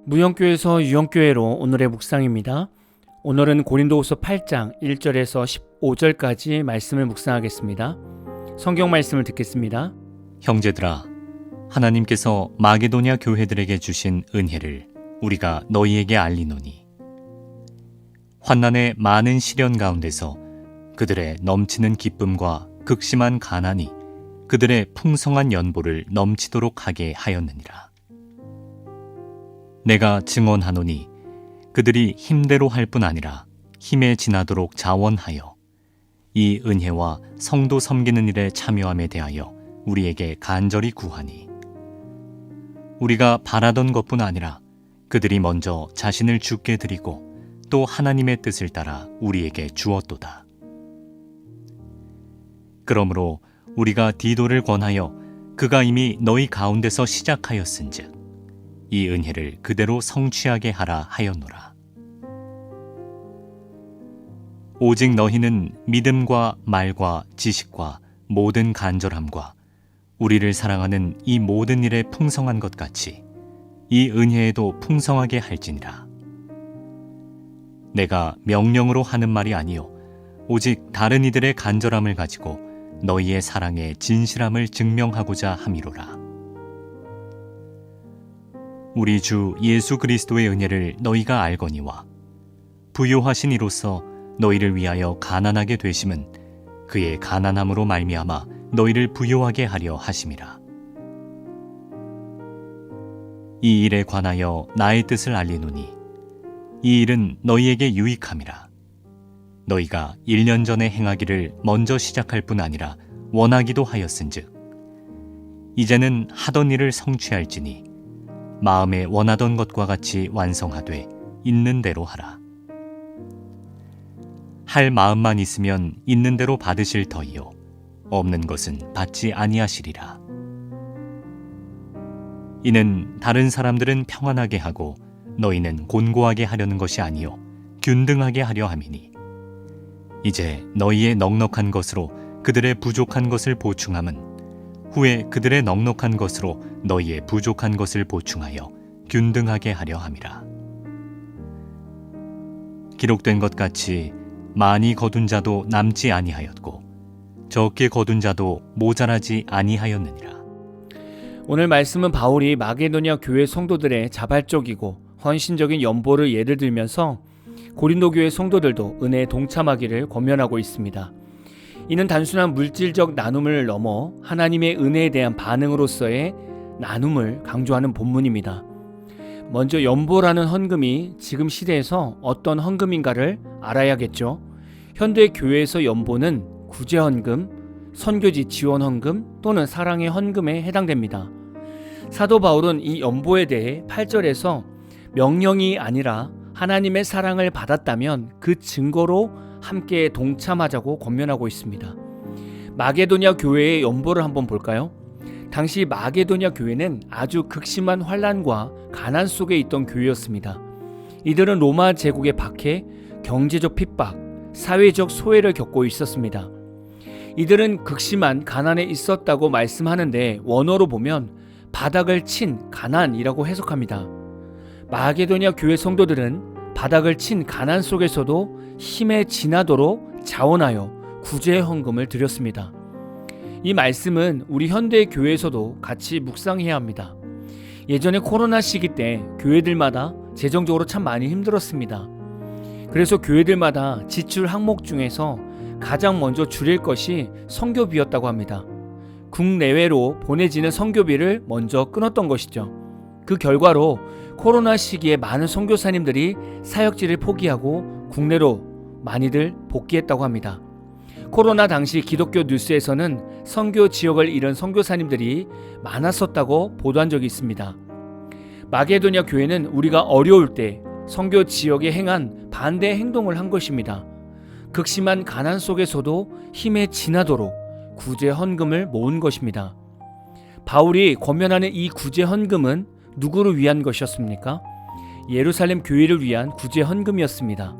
무형교회에서 유형교회로 오늘의 묵상입니다. 오늘은 고린도후서 8장 1절에서 15절까지 말씀을 묵상하겠습니다. 성경 말씀을 듣겠습니다. 형제들아, 하나님께서 마게도냐 교회들에게 주신 은혜를 우리가 너희에게 알리노니, 환난의 많은 시련 가운데서 그들의 넘치는 기쁨과 극심한 가난이 그들의 풍성한 연보를 넘치도록 하게 하였느니라. 내가 증언하노니 그들이 힘대로 할 뿐 아니라 힘에 지나도록 자원하여 이 은혜와 성도 섬기는 일에 참여함에 대하여 우리에게 간절히 구하니, 우리가 바라던 것뿐 아니라 그들이 먼저 자신을 주께 드리고 또 하나님의 뜻을 따라 우리에게 주었도다. 그러므로 우리가 디도를 권하여 그가 이미 너희 가운데서 시작하였은즉 이 은혜를 그대로 성취하게 하라 하였노라. 오직 너희는 믿음과 말과 지식과 모든 간절함과 우리를 사랑하는 이 모든 일에 풍성한 것 같이 이 은혜에도 풍성하게 할지니라. 내가 명령으로 하는 말이 아니요 오직 다른 이들의 간절함을 가지고 너희의 사랑의 진실함을 증명하고자 함이로라. 우리 주 예수 그리스도의 은혜를 너희가 알거니와 부요하신 이로써 너희를 위하여 가난하게 되심은 그의 가난함으로 말미암아 너희를 부요하게 하려 하심이라. 이 일에 관하여 나의 뜻을 알리노니 이 일은 너희에게 유익함이라. 너희가 1년 전에 행하기를 먼저 시작할 뿐 아니라 원하기도 하였은즉 이제는 하던 일을 성취할지니 마음에 원하던 것과 같이 완성하되 있는 대로 하라. 할 마음만 있으면 있는 대로 받으실 터이요 없는 것은 받지 아니하시리라. 이는 다른 사람들은 평안하게 하고 너희는 곤고하게 하려는 것이 아니요 균등하게 하려 함이니, 이제 너희의 넉넉한 것으로 그들의 부족한 것을 보충함은 후에 그들의 넉넉한 것으로 너희의 부족한 것을 보충하여 균등하게 하려 함이라. 기록된 것 같이 많이 거둔 자도 남지 아니하였고 적게 거둔 자도 모자라지 아니하였느니라. 오늘 말씀은 바울이 마게도냐 교회 성도들의 자발적이고 헌신적인 연보를 예를 들면서 고린도 교회 성도들도 은혜에 동참하기를 권면하고 있습니다. 이는 단순한 물질적 나눔을 넘어 하나님의 은혜에 대한 반응으로서의 나눔을 강조하는 본문입니다. 먼저 연보라는 헌금이 지금 시대에서 어떤 헌금인가를 알아야겠죠. 현대 교회에서 연보는 구제헌금, 선교지 지원헌금 또는 사랑의 헌금에 해당됩니다. 사도 바울은 이 연보에 대해 8절에서 명령이 아니라 하나님의 사랑을 받았다면 그 증거로 함께 동참하자고 권면하고 있습니다. 마게도냐 교회의 연보를 한번 볼까요? 당시 마게도냐 교회는 아주 극심한 환난과 가난 속에 있던 교회였습니다. 이들은 로마 제국에 박해 경제적 핍박, 사회적 소외를 겪고 있었습니다. 이들은 극심한 가난에 있었다고 말씀하는데 원어로 보면 바닥을 친 가난이라고 해석합니다. 마게도냐 교회 성도들은 바닥을 친 가난 속에서도 힘에 지나도록 자원하여 구제 헌금을 드렸습니다. 이 말씀은 우리 현대 교회에서도 같이 묵상해야 합니다. 예전에 코로나 시기 때 교회들마다 재정적으로 참 많이 힘들었습니다. 그래서 교회들마다 지출 항목 중에서 가장 먼저 줄일 것이 선교비였다고 합니다. 국내외로 보내지는 선교비를 먼저 끊었던 것이죠. 그 결과로 코로나 시기에 많은 선교사님들이 사역지를 포기하고 국내로 많이들 복귀했다고 합니다. 코로나 당시 기독교 뉴스에서는 선교 지역을 잃은 선교사님들이 많았었다고 보도한 적이 있습니다. 마게도냐 교회는 우리가 어려울 때 선교 지역에 행한 반대 행동을 한 것입니다. 극심한 가난 속에서도 힘에 지나도록 구제 헌금을 모은 것입니다. 바울이 권면하는 이 구제 헌금은 누구를 위한 것이었습니까? 예루살렘 교회를 위한 구제 헌금이었습니다.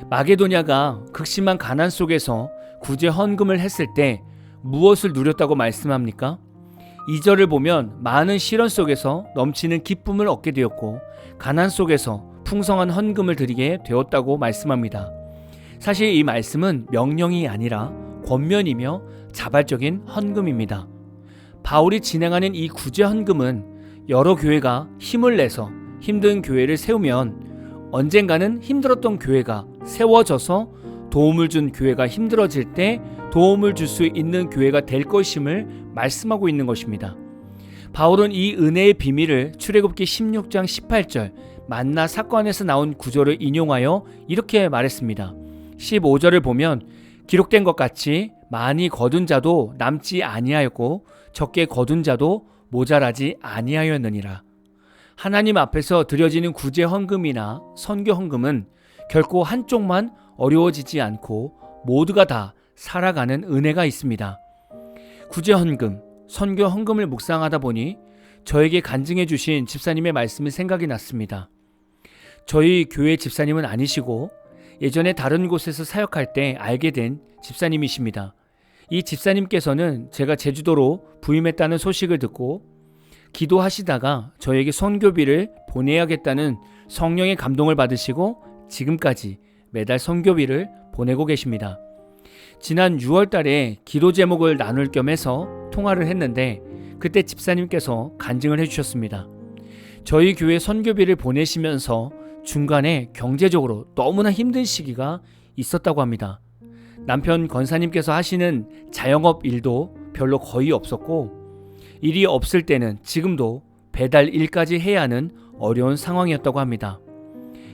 마게도냐가 극심한 가난 속에서 구제 헌금을 했을 때 무엇을 누렸다고 말씀합니까? 2절을 보면 많은 시련 속에서 넘치는 기쁨을 얻게 되었고 가난 속에서 풍성한 헌금을 드리게 되었다고 말씀합니다. 사실 이 말씀은 명령이 아니라 권면이며 자발적인 헌금입니다. 바울이 진행하는 이 구제 헌금은 여러 교회가 힘을 내서 힘든 교회를 세우면 언젠가는 힘들었던 교회가 세워져서 도움을 준 교회가 힘들어질 때 도움을 줄 수 있는 교회가 될 것임을 말씀하고 있는 것입니다. 바울은 이 은혜의 비밀을 출애굽기 16장 18절 만나 사건에서 나온 구절을 인용하여 이렇게 말했습니다. 15절을 보면 기록된 것 같이 많이 거둔 자도 남지 아니하였고 적게 거둔 자도 모자라지 아니하였느니라. 하나님 앞에서 드려지는 구제 헌금이나 선교 헌금은 결코 한쪽만 어려워지지 않고 모두가 다 살아가는 은혜가 있습니다. 구제 헌금, 선교 헌금을 묵상하다 보니 저에게 간증해 주신 집사님의 말씀이 생각이 났습니다. 저희 교회 집사님은 아니시고 예전에 다른 곳에서 사역할 때 알게 된 집사님이십니다. 이 집사님께서는 제가 제주도로 부임했다는 소식을 듣고 기도하시다가 저에게 선교비를 보내야겠다는 성령의 감동을 받으시고 지금까지 매달 선교비를 보내고 계십니다. 지난 6월 달에 기도 제목을 나눌 겸 해서 통화를 했는데 그때 집사님께서 간증을 해주셨습니다. 저희 교회 선교비를 보내시면서 중간에 경제적으로 너무나 힘든 시기가 있었다고 합니다. 남편 권사님께서 하시는 자영업 일도 별로 거의 없었고 일이 없을 때는 지금도 배달 일까지 해야 하는 어려운 상황이었다고 합니다.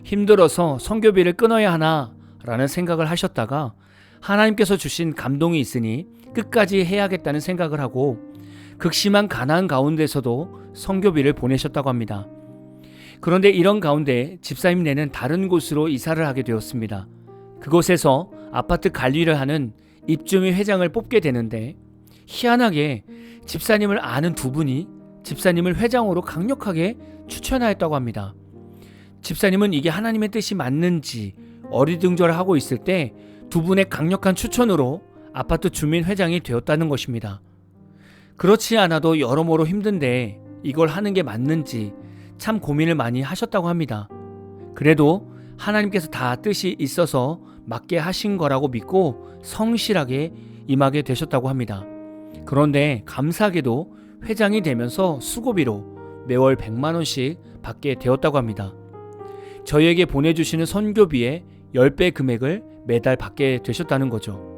힘들어서 선교비를 끊어야 하나 라는 생각을 하셨다가 하나님께서 주신 감동이 있으니 끝까지 해야겠다는 생각을 하고 극심한 가난 가운데서도 선교비를 보내셨다고 합니다. 그런데 이런 가운데 집사님네는 다른 곳으로 이사를 하게 되었습니다. 그곳에서 아파트 관리를 하는 입주민 회장을 뽑게 되는데 희한하게 집사님을 아는 두 분이 집사님을 회장으로 강력하게 추천하였다고 합니다. 집사님은 이게 하나님의 뜻이 맞는지 어리둥절하고 있을 때 두 분의 강력한 추천으로 아파트 주민 회장이 되었다는 것입니다. 그렇지 않아도 여러모로 힘든데 이걸 하는 게 맞는지 참 고민을 많이 하셨다고 합니다. 그래도 하나님께서 다 뜻이 있어서 맞게 하신 거라고 믿고 성실하게 임하게 되셨다고 합니다. 그런데 감사하게도 회장이 되면서 수고비로 매월 100만 원씩 받게 되었다고 합니다. 저희에게 보내주시는 선교비의 10배 금액을 매달 받게 되셨다는 거죠.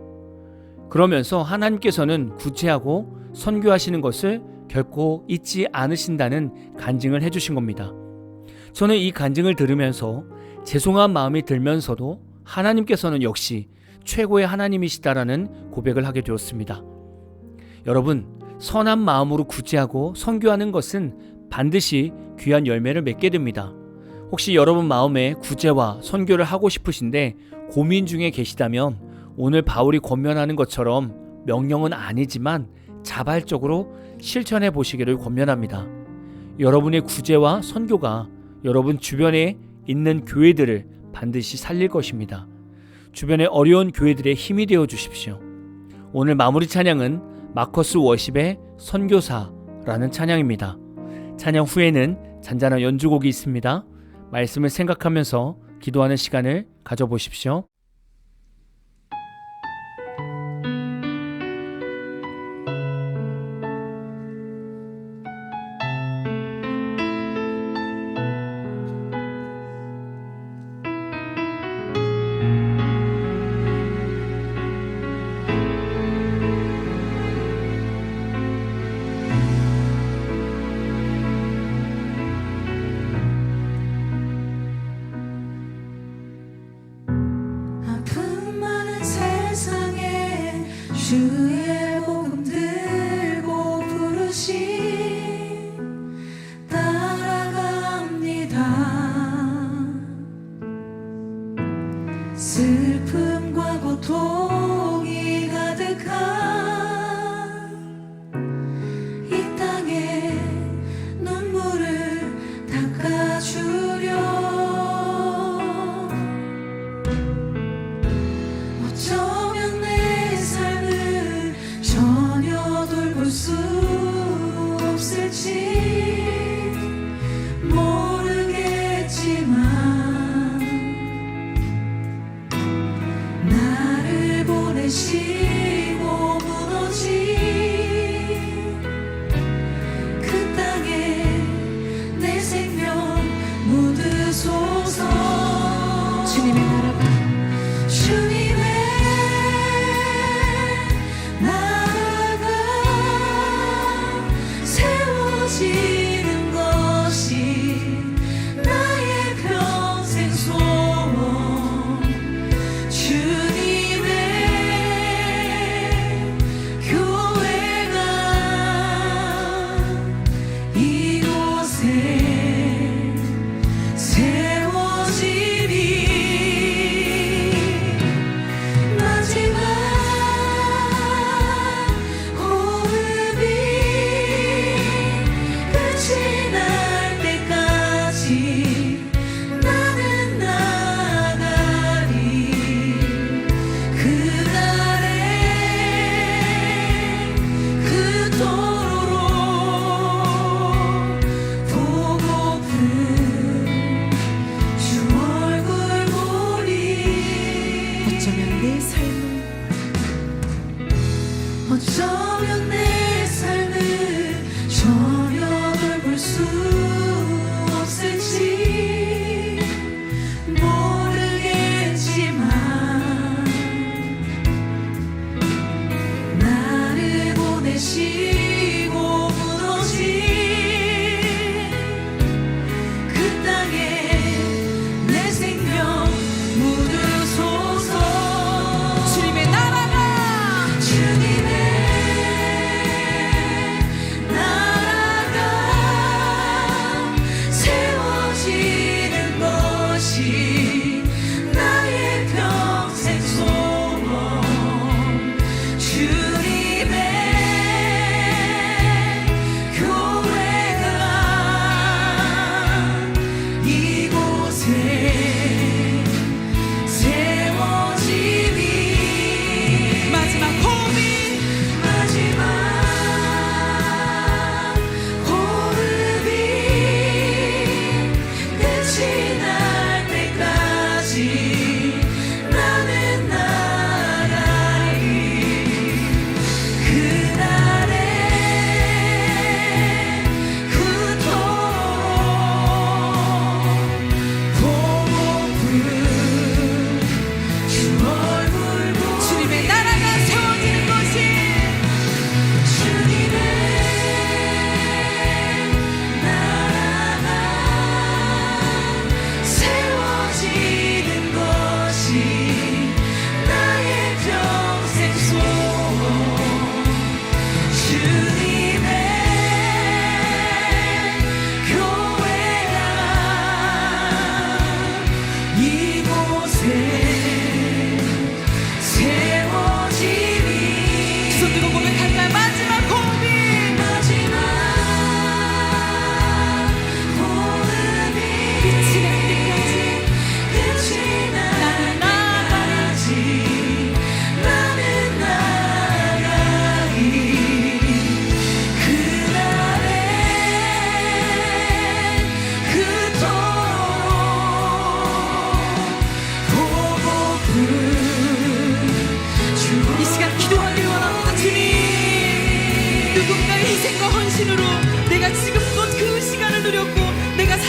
그러면서 하나님께서는 구제하고 선교하시는 것을 결코 잊지 않으신다는 간증을 해주신 겁니다. 저는 이 간증을 들으면서 죄송한 마음이 들면서도 하나님께서는 역시 최고의 하나님이시다라는 고백을 하게 되었습니다. 여러분, 선한 마음으로 구제하고 선교하는 것은 반드시 귀한 열매를 맺게 됩니다. 혹시 여러분 마음에 구제와 선교를 하고 싶으신데 고민 중에 계시다면 오늘 바울이 권면하는 것처럼 명령은 아니지만 자발적으로 실천해 보시기를 권면합니다. 여러분의 구제와 선교가 여러분 주변에 있는 교회들을 반드시 살릴 것입니다. 주변의 어려운 교회들의 힘이 되어 주십시오. 오늘 마무리 찬양은 마커스 워십의 선교사라는 찬양입니다. 찬양 후에는 잔잔한 연주곡이 있습니다. 말씀을 생각하면서 기도하는 시간을 가져보십시오.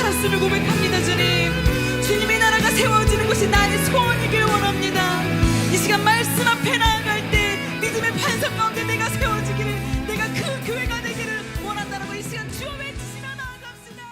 살았음을 고백합니다. 주님, 주님의 나라가 세워지는 것이 나의 소원이길 원합니다. 이 시간 말씀 앞에 나아갈 때 믿음의 반석 가운데 내가 세워지기를, 내가 그 교회가 되기를 원한다라고 이 시간 주여 외치시며 나아갑시다.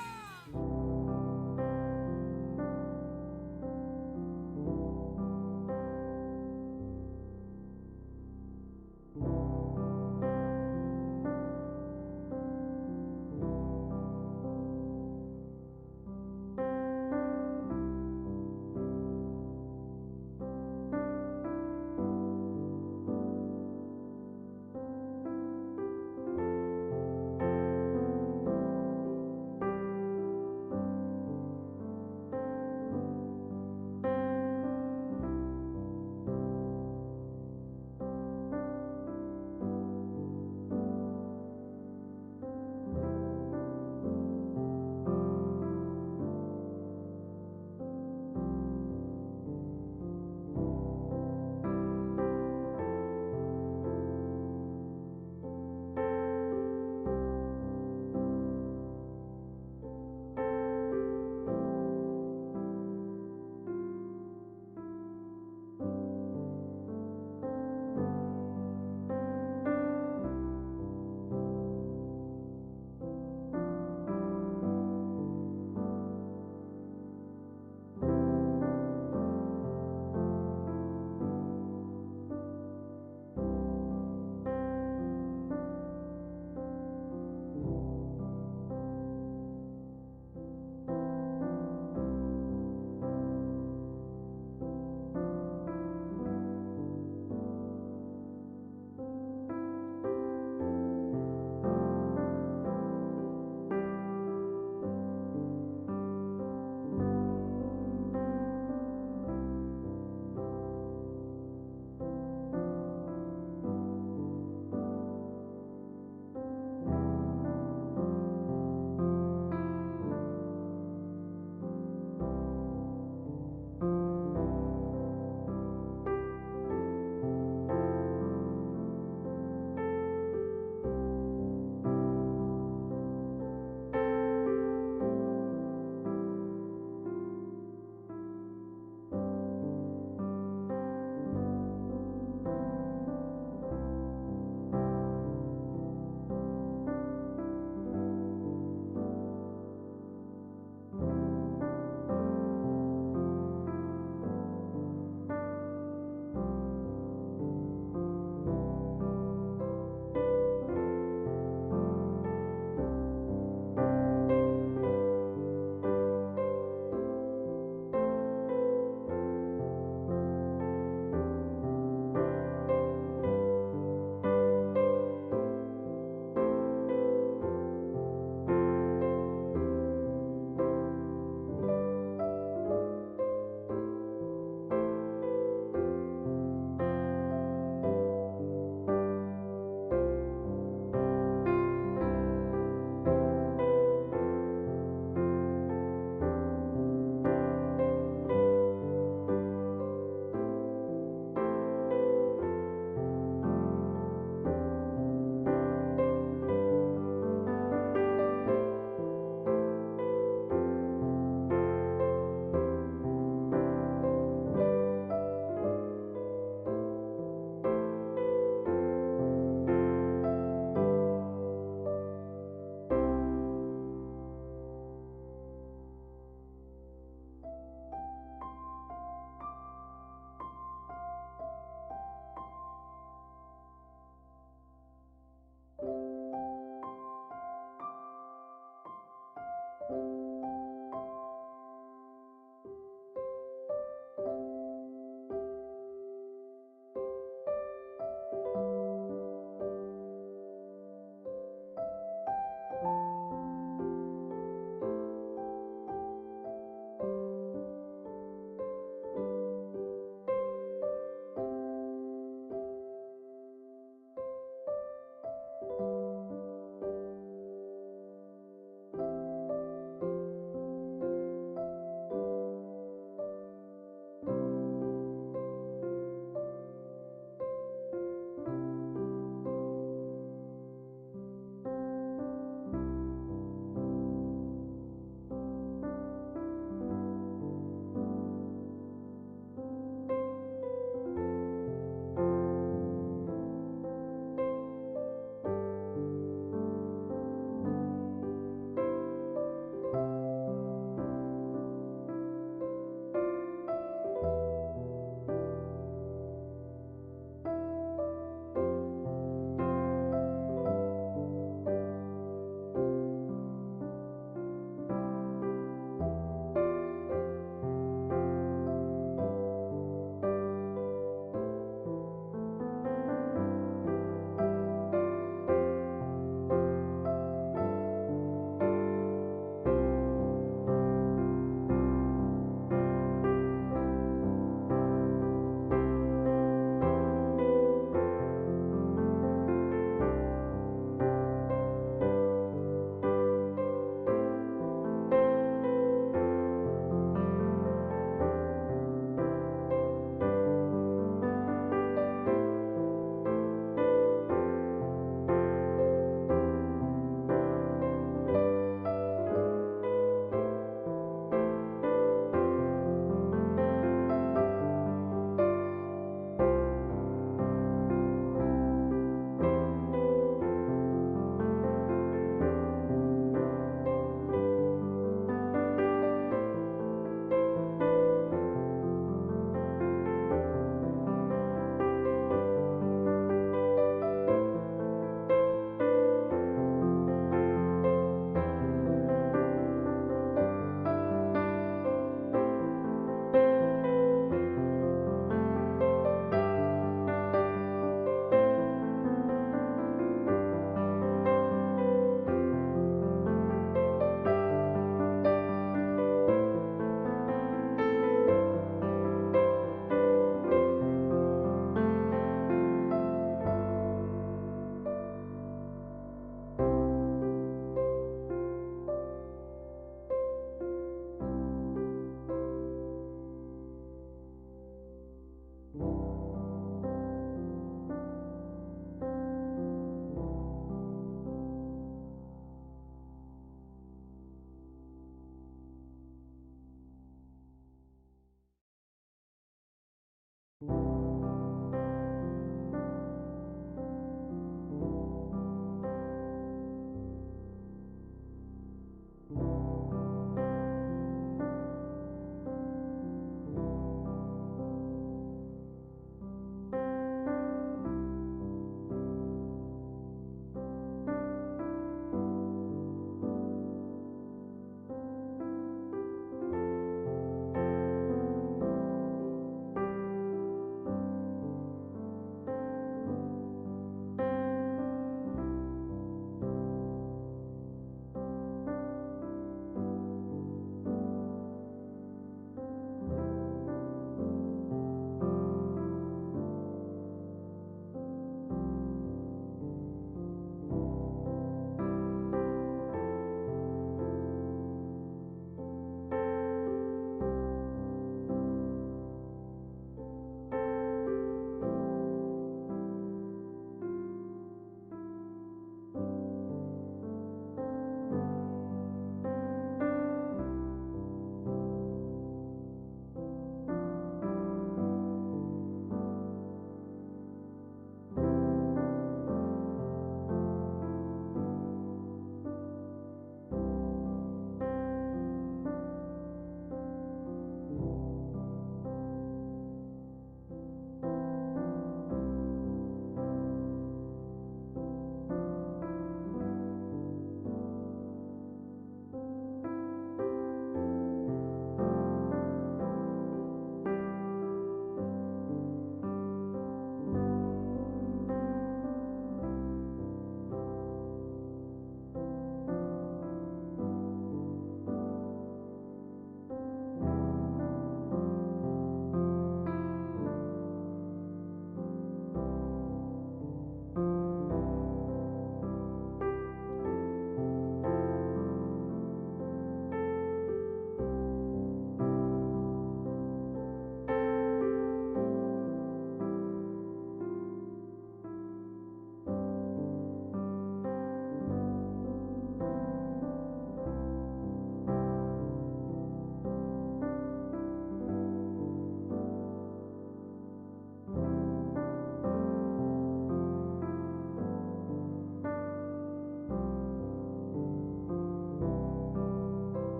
주